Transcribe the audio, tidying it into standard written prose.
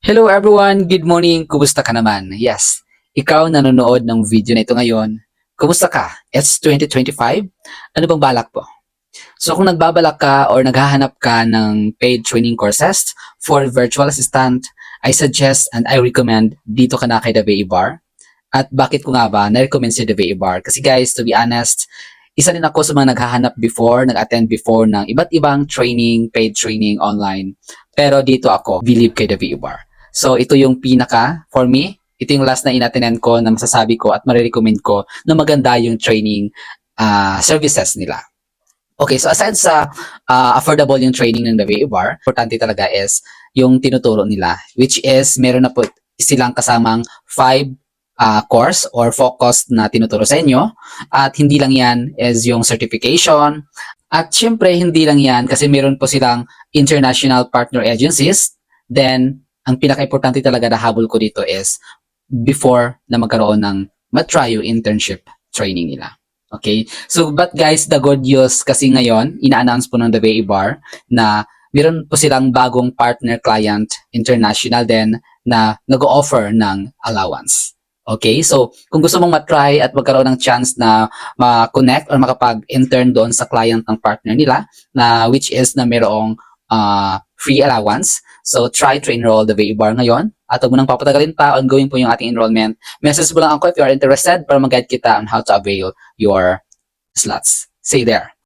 Hello everyone, good morning. Kumusta ka naman? Yes, ikaw nanonood ng video na ito ngayon. Kumusta ka? It's 2025. Ano bang balak mo? So kung nagbabalak ka or naghahanap ka ng paid training courses for virtual assistant, I suggest and I recommend dito ka na kay The VA Bar. At bakit ko nga ba na-recommend si The VA Bar? Kasi guys, to be honest, isa din ako sa mga naghahanap before, nag-attend before ng iba't ibang training, paid training online. Pero dito ako, believe kay The VA Bar. So ito yung pinaka, for me, ito yung last na inattend ko na masasabi ko at marirecommend ko na maganda yung training services nila. Okay, so aside sa affordable yung training ng The VA Bar, importante talaga is yung tinuturo nila, which is meron na po silang kasamang 5 course or focus na tinuturo sa inyo. At hindi lang yan is yung certification. At syempre, hindi lang yan kasi meron po silang international partner agencies. Then, ang pinaka-importante talaga na habol ko dito is before na magkaroon ng matry yung internship training nila. Okay? So, but guys, the good news kasi ngayon, ina-announce po ng The VA Bar na meron po silang bagong partner client international din na nag-o-offer ng allowance. Okay? So, kung gusto mong matry at magkaroon ng chance na ma-connect or makapag-intern doon sa client ng partner nila, na which is na mayroong free allowance. So, try to enroll The VA Bar ngayon. At huwag mo nang papatagalin pa, ongoing po yung ating enrollment. Message mo lang ako if you are interested para mag-guide kita on how to avail your slots. See you there.